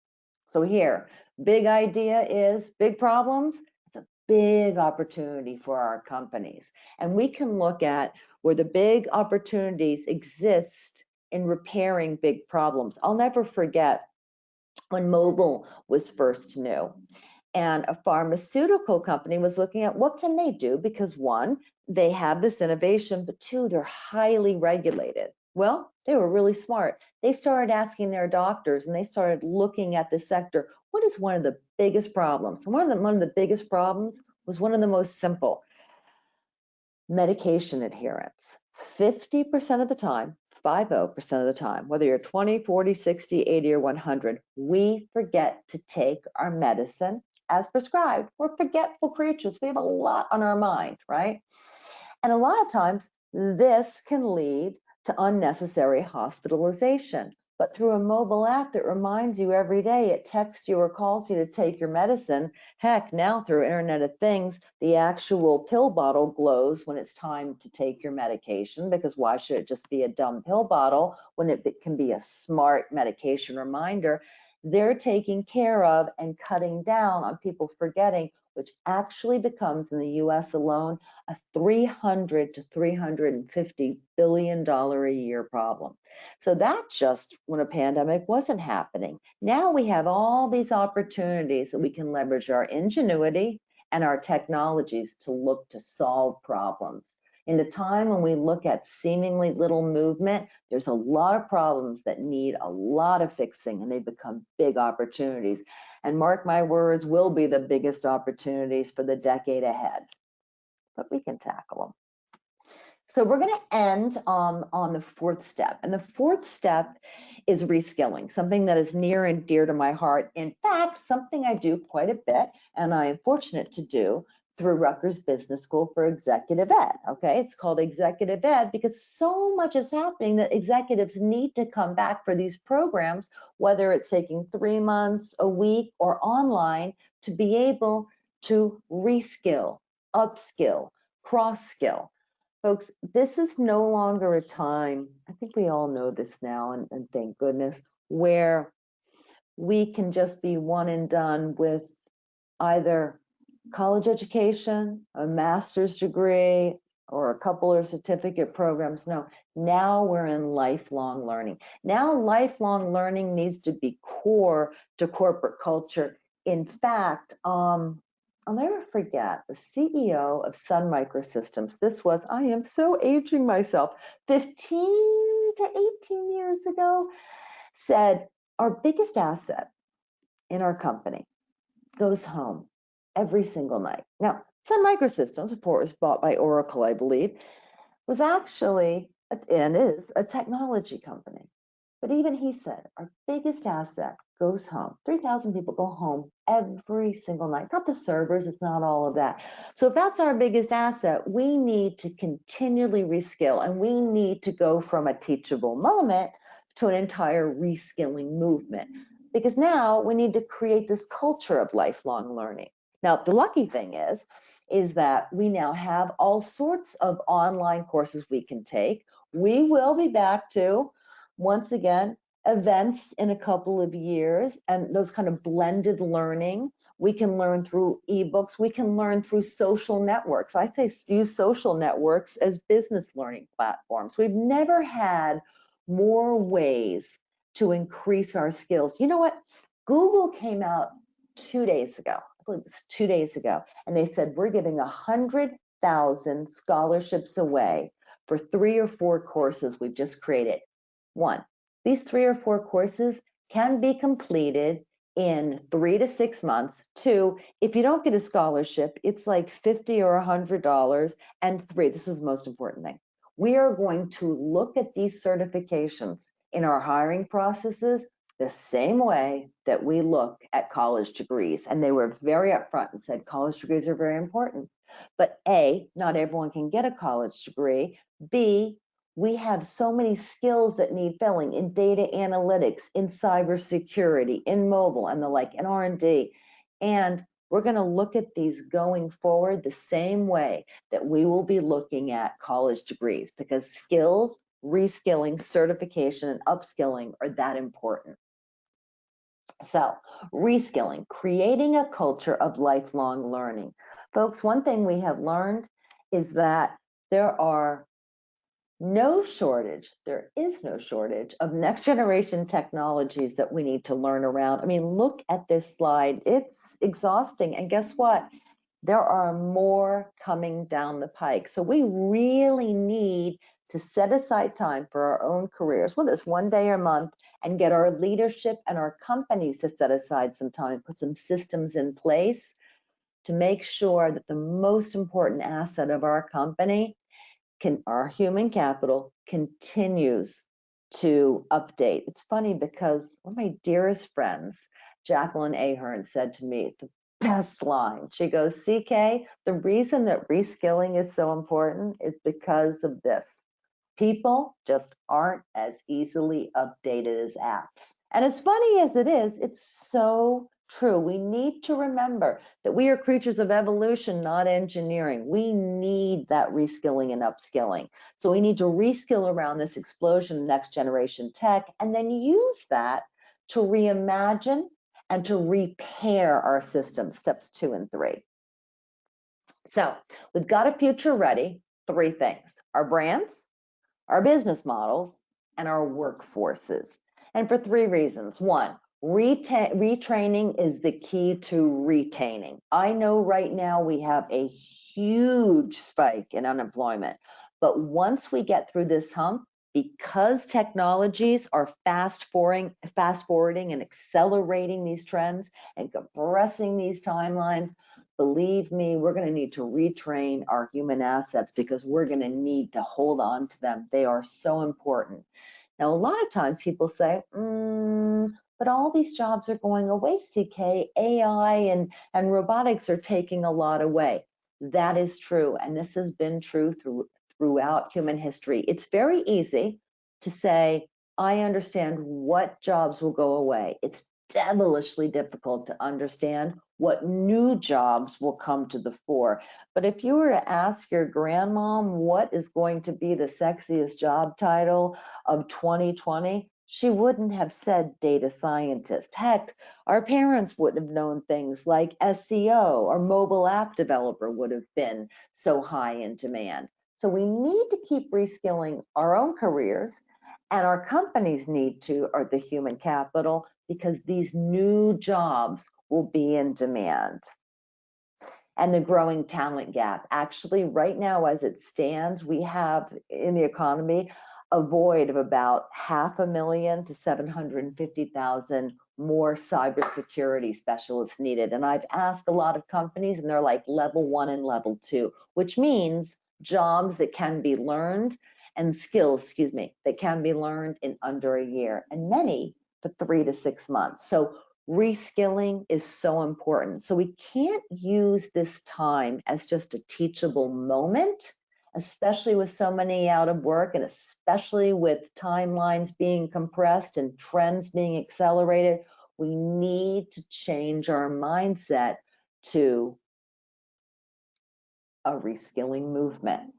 So here, big idea is big problems. It's a big opportunity for our companies. And we can look at where the big opportunities exist in repairing big problems. I'll never forget when mobile was first new, and a pharmaceutical company was looking at what can they do, because one, they have this innovation, but two, they're highly regulated. Well, they were really smart. They started asking their doctors and they started looking at the sector. What is one of the biggest problems? One of the biggest problems was one of the most simple: medication adherence. 50% of the time, 50% of the time, whether you're 20, 40, 60, 80, or 100, we forget to take our medicine as prescribed. We're forgetful creatures. We have a lot on our mind, right? And a lot of times, this can lead to unnecessary hospitalization. But through a mobile app that reminds you every day, it texts you or calls you to take your medicine. Heck, now through Internet of Things, the actual pill bottle glows when it's time to take your medication, because why should it just be a dumb pill bottle when it can be a smart medication reminder? They're taking care of and cutting down on people forgetting, which actually becomes, in the US alone, a $300 to $350 billion a year problem. So that's just when a pandemic wasn't happening. Now we have all these opportunities that we can leverage our ingenuity and our technologies to look to solve problems. In a time when we look at seemingly little movement, there's a lot of problems that need a lot of fixing, and they become big opportunities. And mark my words, will be the biggest opportunities for the decade ahead. But we can tackle them. So we're going to end on the fourth step. And the fourth step is reskilling, something that is near and dear to my heart. In fact, something I do quite a bit, and I am fortunate to do through Rutgers Business School for Executive Ed. Okay, it's called Executive Ed because so much is happening that executives need to come back for these programs, whether it's taking 3 months, a week, or online, to be able to reskill, upskill, cross-skill. Folks, this is no longer a time, I think we all know this now, and thank goodness, where we can just be one and done with either college education, a master's degree, or a couple of certificate programs. No, now we're in lifelong learning. Now lifelong learning needs to be core to corporate culture In fact, I'll never forget the CEO of Sun Microsystems. This was, I am so aging myself, 15 to 18 years ago, said our biggest asset in our company goes home every single night. Now, Sun Microsystems, of course, bought by Oracle, I believe, was actually and is a technology company. But even he said, our biggest asset goes home. 3,000 people go home every single night. It's not the servers, it's not all of that. So if that's our biggest asset, we need to continually reskill, and we need to go from a teachable moment to an entire reskilling movement. Because now we need to create this culture of lifelong learning. Now, the lucky thing is that we now have all sorts of online courses we can take. We will be back to, once again, events in a couple of years, and those kind of blended learning. We can learn through ebooks. We can learn through social networks. I say use social networks as business learning platforms. We've never had more ways to increase our skills. You know what? Google came out 2 days ago. I believe it was 2 days ago, and they said we're giving 100,000 scholarships away for 3 or 4 courses we've just created. 1, these 3 or 4 courses can be completed in 3 to 6 months. 2, if you don't get a scholarship, it's like $50 or $100. And 3, this is the most important thing, we are going to look at these certifications in our hiring processes the same way that we look at college degrees. And they were very upfront and said college degrees are very important. But A, not everyone can get a college degree. B, we have so many skills that need filling in data analytics, in cybersecurity, in mobile, and the like, in R&D. And we're going to look at these going forward the same way that we will be looking at college degrees, because skills, reskilling, certification, and upskilling are that important. So, reskilling, creating a culture of lifelong learning. Folks, one thing we have learned is that there is no shortage of next generation technologies that we need to learn around. I mean, look at this slide. It's exhausting. And guess what? There are more coming down the pike. So we really need to set aside time for our own careers, whether it's one day or month, and get our leadership and our companies to set aside some time, put some systems in place to make sure that the most important asset of our company, our human capital, continues to update. It's funny because one of my dearest friends, Jacqueline Ahern, said to me the best line. She goes, CK, the reason that reskilling is so important is because of this. People just aren't as easily updated as apps. And as funny as it is, it's so true. We need to remember that we are creatures of evolution, not engineering. We need that reskilling and upskilling. So we need to reskill around this explosion of next generation tech, and then use that to reimagine and to repair our systems, steps 2 and 3. So we've got a future ready, 3 things: our brands, our business models, and our workforces. And for 3 reasons. 1, retraining is the key to retaining. I know right now we have a huge spike in unemployment, but once we get through this hump, because technologies are fast forwarding and accelerating these trends and compressing these timelines, believe me, we're going to need to retrain our human assets, because we're going to need to hold on to them. They are so important. Now, a lot of times people say, but all these jobs are going away, CK. AI and robotics are taking a lot away. That is true, and this has been true throughout human history. It's very easy to say, I understand what jobs will go away. It's devilishly difficult to understand what new jobs will come to the fore. But if you were to ask your grandmom what is going to be the sexiest job title of 2020, she wouldn't have said data scientist. Heck, our parents wouldn't have known things like SEO or mobile app developer would have been so high in demand. So we need to keep reskilling our own careers And our companies need to, or the human capital, because these new jobs will be in demand. And the growing talent gap. Actually, right now, as it stands, we have in the economy a void of about 500,000 to 750,000 more cybersecurity specialists needed. And I've asked a lot of companies, and they're like level 1 and level 2, which means jobs that can be learned and skills, excuse me, that can be learned in under a year, and many for 3 to 6 months. So reskilling is so important. So we can't use this time as just a teachable moment, especially with so many out of work, and especially with timelines being compressed and trends being accelerated. We need to change our mindset to a reskilling movement.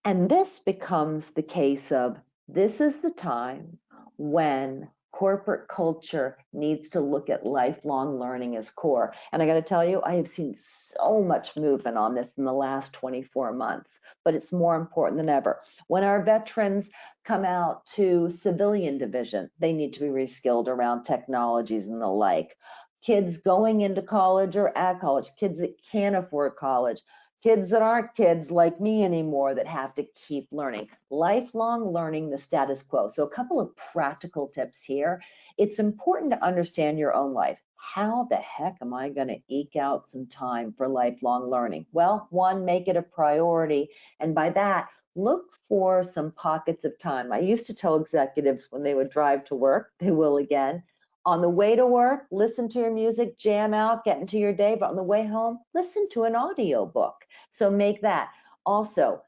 And this becomes the case of, this is the time when corporate culture needs to look at lifelong learning as core. And I got to tell you, I have seen so much movement on this in the last 24 months, but it's more important than ever. When our veterans come out to civilian division, they need to be reskilled around technologies and the like. Kids going into college or at college, kids that can't afford college, kids that aren't kids like me anymore that have to keep learning. Lifelong learning, the status quo. So a couple of practical tips here. It's important to understand your own life. How the heck am I going to eke out some time for lifelong learning? Well, one, make it a priority. And by that, look for some pockets of time. I used to tell executives when they would drive to work, they will again, on the way to work, listen to your music, jam out, get into your day, but on the way home, listen to an audio book. So make that. Also,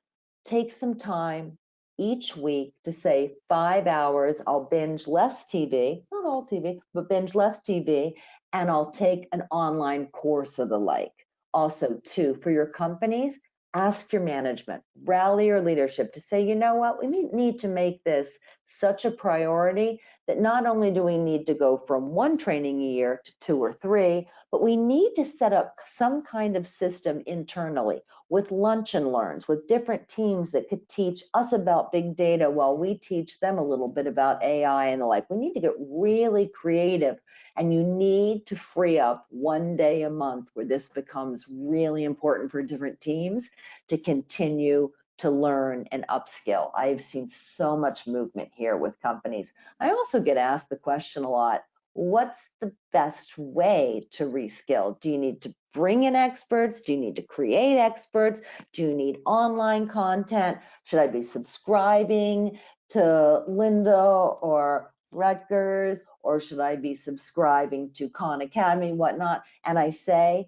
take some time each week to say 5 hours, I'll binge less TV, not all TV, but binge less TV, and I'll take an online course of the like. Also, two, for your companies, ask your management, rally your leadership to say, you know what, we need to make this such a priority that not only do we need to go from one training a year to 2 or 3, but we need to set up some kind of system internally with lunch and learns, with different teams that could teach us about big data while we teach them a little bit about AI and the like. We need to get really creative, and you need to free up one day a month where this becomes really important for different teams to continue to learn and upskill. I've seen so much movement here with companies. I also get asked the question a lot, what's the best way to reskill? Do you need to bring in experts? Do you need to create experts? Do you need online content? Should I be subscribing to Linda or Rutgers, or should I be subscribing to Khan Academy, whatnot? And I say,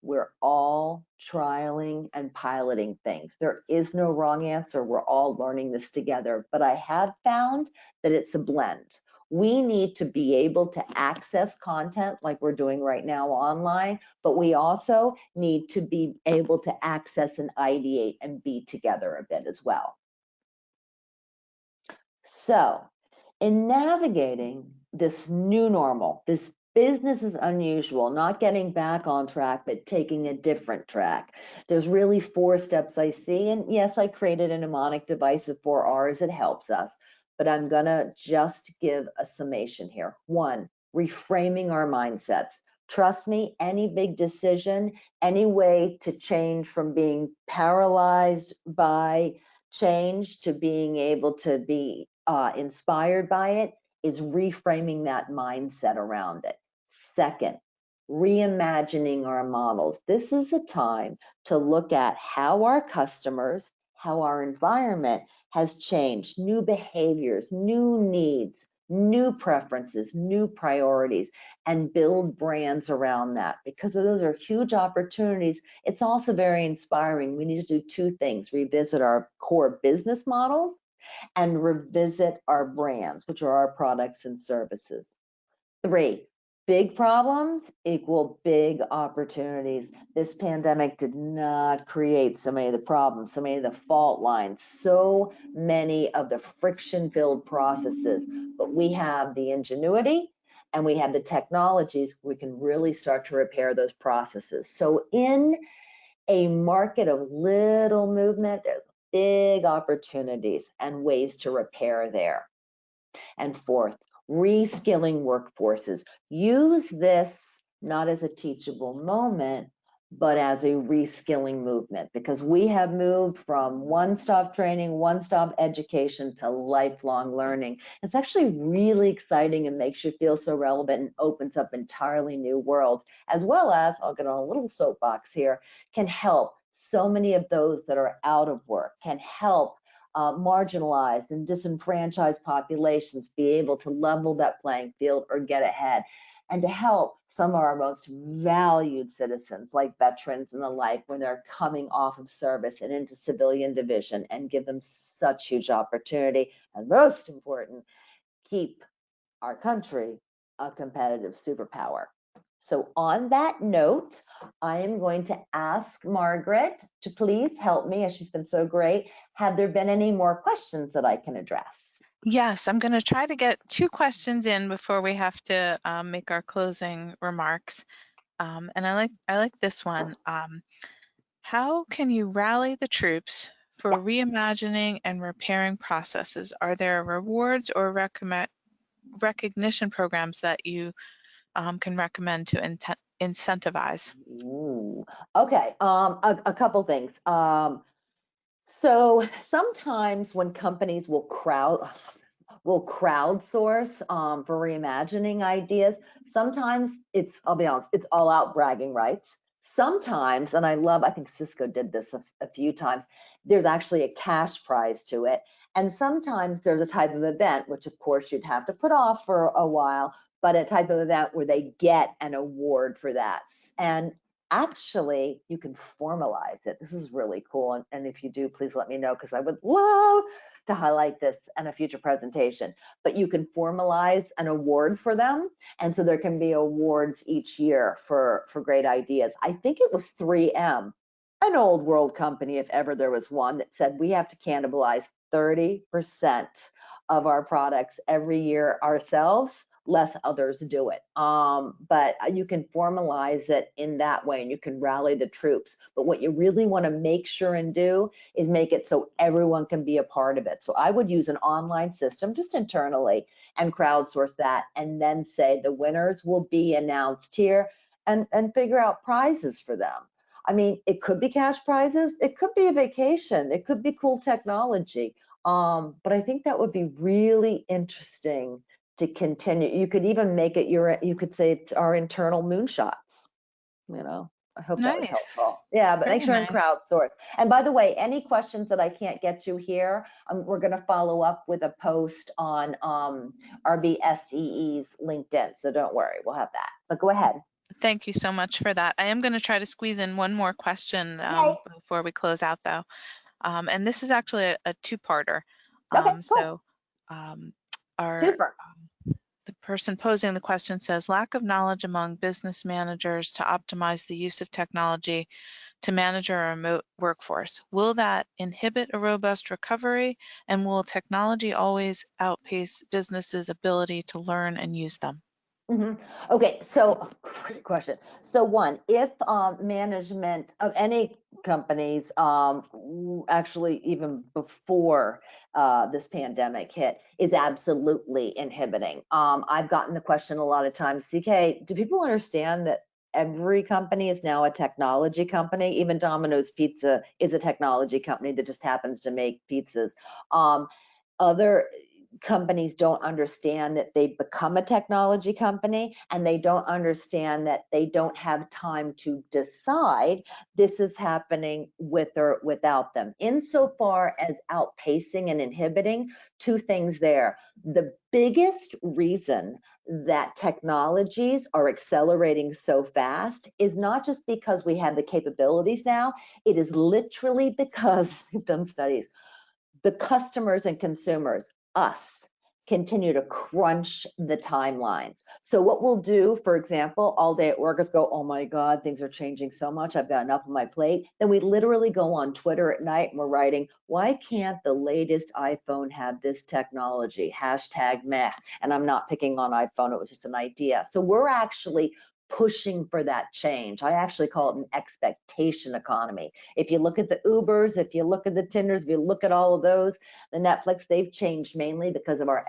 we're all trialing and piloting things. There is no wrong answer. We're all learning this together. But I have found that it's a blend. We need to be able to access content like we're doing right now online, but we also need to be able to access and ideate and be together a bit as well. So, in navigating this new normal, this business is unusual, not getting back on track, but taking a different track. There's really 4 steps I see. And yes, I created a mnemonic device of 4 R's. It helps us, but I'm gonna just give a summation here. 1, reframing our mindsets. Trust me, any big decision, any way to change from being paralyzed by change to being able to be inspired by it is reframing that mindset around it. Second, reimagining our models. This is a time to look at how our customers, how our environment has changed, new behaviors, new needs, new preferences, new priorities, and build brands around that, because those are huge opportunities. It's also very inspiring. We need to do 2 things: revisit our core business models and revisit our brands, which are our products and services. 3, big problems equal big opportunities. This pandemic did not create so many of the problems, so many of the fault lines, so many of the friction-filled processes, but we have the ingenuity and we have the technologies, we can really start to repair those processes. So in a market of little movement, there's big opportunities and ways to repair there. And fourth, reskilling workforces. Use this not as a teachable moment, but as a reskilling movement, because we have moved from one-stop training, one-stop education to lifelong learning. It's actually really exciting and makes you feel so relevant and opens up entirely new worlds, as well as, I'll get on a little soapbox here, can help so many of those that are out of work, can help marginalized and disenfranchised populations be able to level that playing field or get ahead, and to help some of our most valued citizens like veterans and the like when they're coming off of service and into civilian division, and give them such huge opportunity, and most important, keep our country a competitive superpower. So on that note, I am going to ask Margaret to please help me, as she's been so great. Have there been any more questions that I can address? Yes, I'm going to try to get 2 questions in before we have to make our closing remarks. And I like this one. How can you rally the troops for Yeah. reimagining and repairing processes? Are there rewards or recognition programs that you can recommend to incentivize? Ooh. Okay. A couple things. So sometimes when companies will crowdsource for reimagining ideas, sometimes it's, I'll be honest, it's all out bragging rights. Sometimes, and I think Cisco did this a few times, there's actually a cash prize to it. And sometimes there's a type of event, which of course you'd have to put off for a while, but a type of event where they get an award for that. And actually, you can formalize it. This is really cool. And if you do, please let me know, because I would love to highlight this in a future presentation. But you can formalize an award for them. And so there can be awards each year for great ideas. I think it was 3M, an old world company, if ever there was one, that said we have to cannibalize 30% of our products every year ourselves, less others do it. But you can formalize it in that way, and you can rally the troops. But what you really want to make sure and do is make it so everyone can be a part of it. So I would use an online system just internally and crowdsource that, and then say the winners will be announced here, and figure out prizes for them. I mean, it could be cash prizes, it could be a vacation, it could be cool technology. But I think that would be really interesting to continue. You could even make it you could say it's our internal moonshots, you know. I hope that was Nice. helpful. Yeah, but make Very sure and nice. crowdsource. And by the way, any questions that I can't get to here, we're going to follow up with a post on RBSEE's LinkedIn. So don't worry, we'll have that. But go ahead. Thank you so much for that. I am going to try to squeeze in one more question Yay. before we close out, though. And this is actually a two-parter. Okay, cool. So um, our Super. the person posing the question says, lack of knowledge among business managers to optimize the use of technology to manage a remote workforce. Will that inhibit a robust recovery? And will technology always outpace businesses' ability to learn and use them? Okay, so great question. So one, if management of any companies, actually even before this pandemic hit, is absolutely inhibiting. I've gotten the question a lot of times, CK, do people understand that every company is now a technology company? Even Domino's Pizza is a technology company that just happens to make pizzas. Other companies don't understand that they've become a technology company, and they don't understand that they don't have time to decide this is happening with or without them. Insofar as outpacing and inhibiting, two things there. The biggest reason that technologies are accelerating so fast is not just because we have the capabilities now, it is literally because we've done studies. The customers and consumers, us, continue to crunch the timelines. So what we'll do, for example, all day at work is go, oh my God, things are changing so much, I've got enough on my plate. Then we literally go on Twitter at night and we're writing, why can't the latest iPhone have this technology? Hashtag meh. And I'm not picking on iPhone, it was just an idea. So we're actually pushing for that change. I actually call it an expectation economy. If you look at the Ubers, if you look at the Tinders, if you look at all of those, the Netflix, they've changed mainly because of our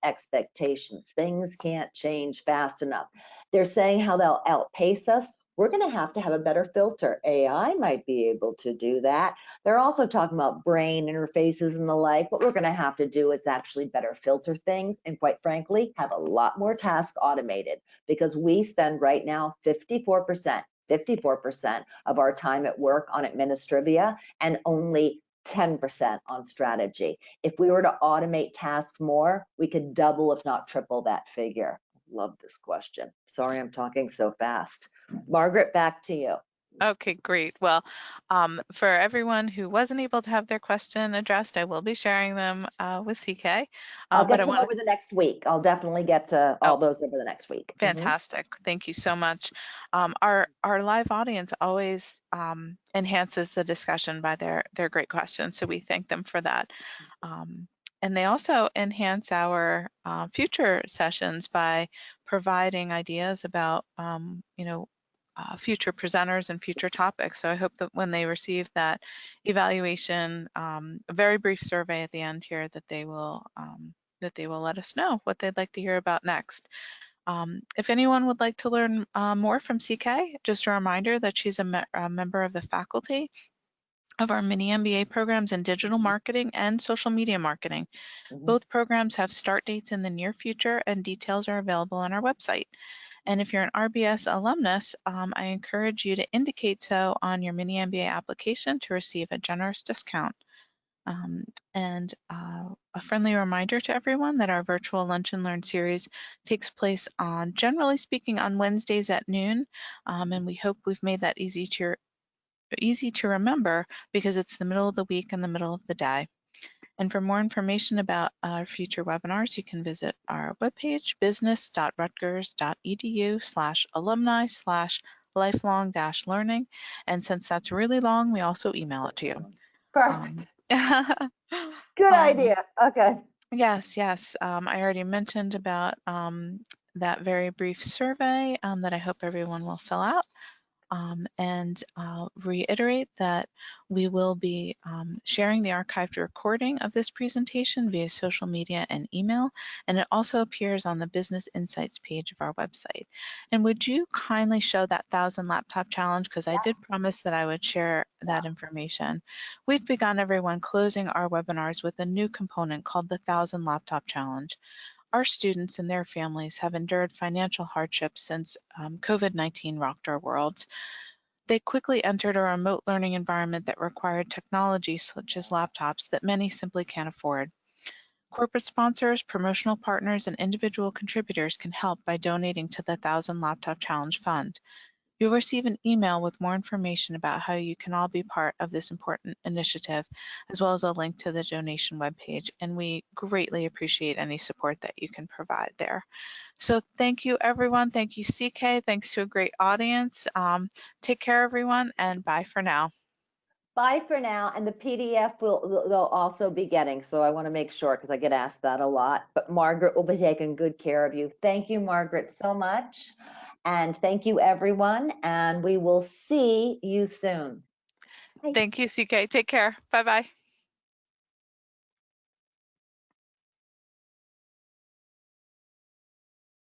expectations. Things can't change fast enough. They're saying how they'll outpace us. We're going to have a better filter. AI might be able to do that. They're also talking about brain interfaces and the like. What we're going to have to do is actually better filter things and, quite frankly, have a lot more tasks automated, because we spend right now 54% of our time at work on administrivia and only 10% on strategy. If we were to automate tasks more, we could double, if not triple, that figure. Love this question. Sorry, I'm talking so fast. Margaret, back to you. Okay, great. Well, for everyone who wasn't able to have their question addressed, I will be sharing them with CK. I'll But get I to them want over the next week. I'll definitely get to all those over the next week. fantastic. Thank you so much. Our live audience always enhances the discussion by their great questions, so we thank them for that. And they also enhance our future sessions by providing ideas about future presenters and future topics. So I hope that when they receive that evaluation, a very brief survey at the end here, that they will let us know what they'd like to hear about next. If anyone would like to learn more from CK, just a reminder that she's a member of the faculty of our mini MBA programs in digital marketing and social media marketing. Both programs have start dates in the near future, and details are available on our website. And if you're an RBS alumnus, I encourage you to indicate so on your mini MBA application to receive a generous discount. And a friendly reminder to everyone that our virtual Lunch and Learn series takes place on, generally speaking, on Wednesdays at noon. And we hope we've made that easy to remember, because it's the middle of the week and the middle of the day. And for more information about our future webinars, you can visit our webpage, business.rutgers.edu/alumni/lifelong-learning. And since that's really long, we also email it to you. Perfect. Good idea. Okay. Yes. I already mentioned about that very brief survey that I hope everyone will fill out. And I'll reiterate that we will be sharing the archived recording of this presentation via social media and email, and it also appears on the Business Insights page of our website. And would you kindly show that 1,000 laptop challenge, because I did promise that I would share that information. We've begun, everyone, closing our webinars with a new component called the 1,000 laptop challenge. Our students and their families have endured financial hardships since COVID-19 rocked our worlds. They quickly entered a remote learning environment that required technology such as laptops that many simply can't afford. Corporate sponsors, promotional partners, and individual contributors can help by donating to the 1,000 Laptop Challenge Fund. You'll receive an email with more information about how you can all be part of this important initiative, as well as a link to the donation webpage, and we greatly appreciate any support that you can provide there. So thank you, everyone. Thank you, CK. Thanks to a great audience. Take care, everyone, and bye for now. Bye for now. And the PDF they'll also be getting. So I want to make sure, because I get asked that a lot. But Margaret will be taking good care of you. Thank you, Margaret, so much. And thank you, everyone. And we will see you soon. Bye. Thank you, CK. Take care. Bye-bye.